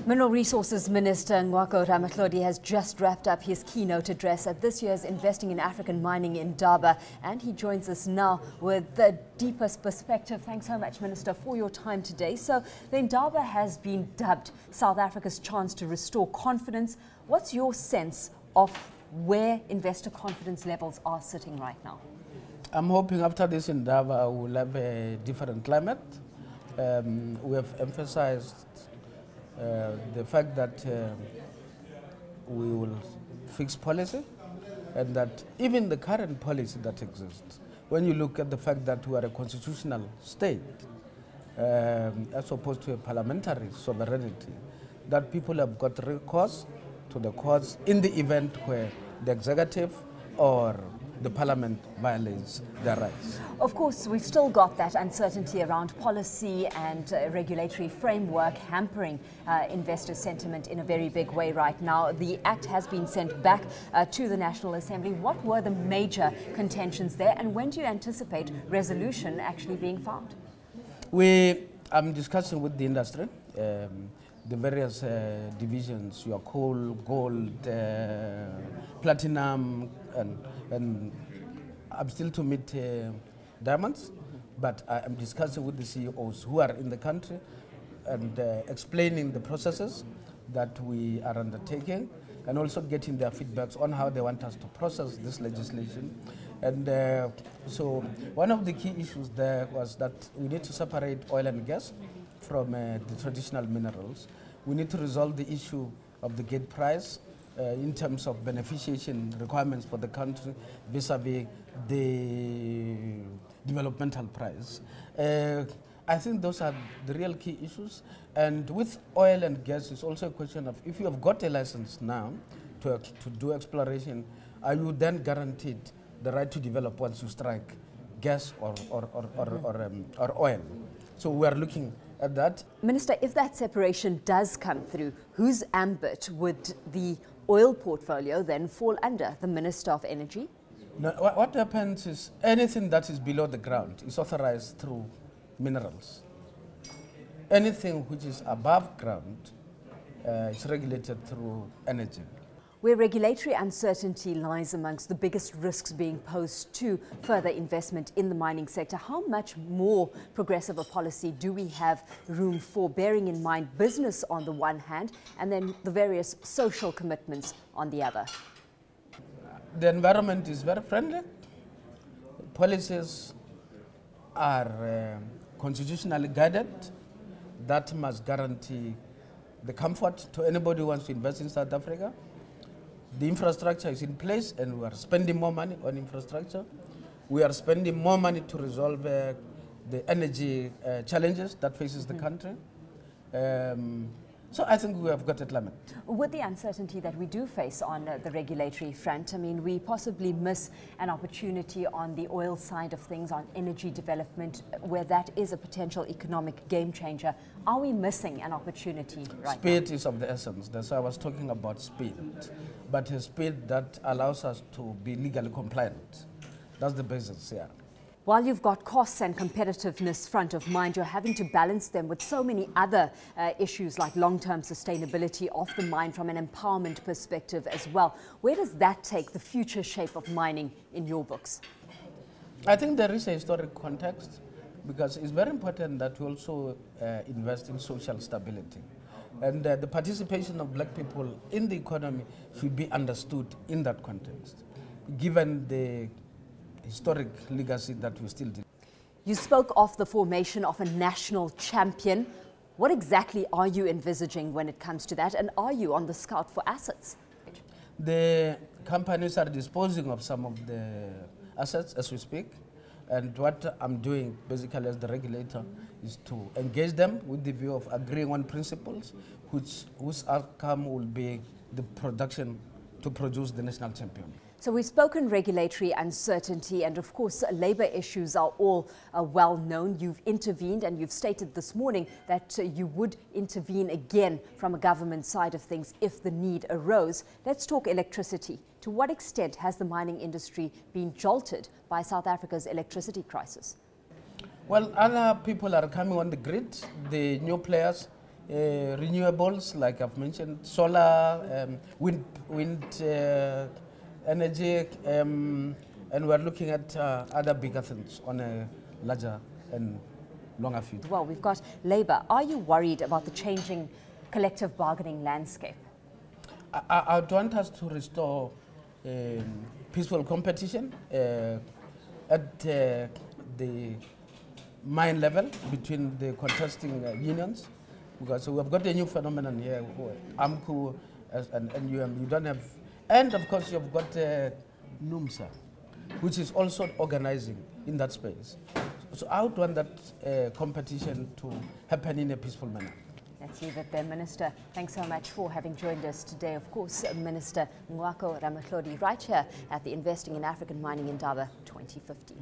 Mineral Resources Minister Ngoako Ramatlhodi has just wrapped up his keynote address at this year's Investing in African Mining Indaba, and he joins us now with the deepest perspective. Thanks so much, Minister, for your time today. So the Indaba has been dubbed South Africa's chance to restore confidence. What's your sense of where investor confidence levels are sitting right now? I'm hoping after this Indaba we'll have a different climate. We have emphasized the fact that we will fix policy, and that even the current policy that exists, when you look at the fact that we are a constitutional state as opposed to a parliamentary sovereignty, that people have got recourse to the courts in the event where the executive or the parliament violates their rights. Of course, we've still got that uncertainty around policy and regulatory framework hampering investor sentiment in a very big way right now. The Act has been sent back to the National Assembly. What were the major contentions there, and when do you anticipate resolution actually being found? I'm discussing with the industry, the various divisions, your coal, gold, platinum, and I'm still to meet diamonds, but I am discussing with the CEOs who are in the country and explaining the processes that we are undertaking, and also getting their feedbacks on how they want us to process this legislation. And so one of the key issues there was that we need to separate oil and gas from the traditional minerals. We need to resolve the issue of the gate price in terms of beneficiation requirements for the country vis-a-vis the developmental price. I think those are the real key issues. And with oil and gas, it's also a question of, if you have got a license now to do exploration, are you then guaranteed the right to develop once you strike gas or oil? So we are looking at that. Minister, if that separation does come through, whose ambit would the oil portfolio then fall under? The Minister of Energy? No, what happens is anything that is below the ground is authorized through minerals. Anything which is above ground is regulated through energy. Where regulatory uncertainty lies amongst the biggest risks being posed to further investment in the mining sector, how much more progressive a policy do we have room for, bearing in mind business on the one hand and then the various social commitments on the other? The environment is very friendly. Policies are constitutionally guided. That must guarantee the comfort to anybody who wants to invest in South Africa. The infrastructure is in place, and we are spending more money on infrastructure. We are spending more money to resolve the energy challenges that faces the country. So I think we have got a climate. With the uncertainty that we do face on the regulatory front, I mean, we possibly miss an opportunity on the oil side of things, on energy development, where that is a potential economic game changer. Are we missing an opportunity right now? Speed is of the essence. That's why I was talking about speed. But a speed that allows us to be legally compliant. That's the basis here. While you've got costs and competitiveness front of mind, you're having to balance them with so many other issues like long-term sustainability of the mine from an empowerment perspective as well. Where does that take the future shape of mining in your books? I think there is a historic context, because it's very important that we also invest in social stability. And the participation of black people in the economy should be understood in that context, given the historic legacy that we still do. You spoke of the formation of a national champion. What exactly are you envisaging when it comes to that, and are you on the scout for assets? The companies are disposing of some of the assets as we speak, and what I'm doing basically as the regulator is to engage them with the view of agreeing on principles whose outcome will be the production to produce the national champion. So we've spoken regulatory uncertainty, and of course labour issues are all well known. You've intervened, and you've stated this morning that you would intervene again from a government side of things if the need arose. Let's talk electricity. To what extent has the mining industry been jolted by South Africa's electricity crisis? Well, other people are coming on the grid, the new players, renewables, like I've mentioned, solar, wind energy, and we're looking at other bigger things on a larger and longer field. Well, we've got Labour. Are you worried about the changing collective bargaining landscape? I would want us to restore peaceful competition at the mine level between the contesting unions, because we've got a new phenomenon here, AMCU and NUM. You don't have, and of course you've got NUMSA, which is also organizing in that space. So I would want that competition to happen in a peaceful manner. Let's leave it there, Minister. Thanks so much for having joined us today. Of course, Minister Ngoako Ramatlhodi, right here at the Investing in African Mining Indaba 2015.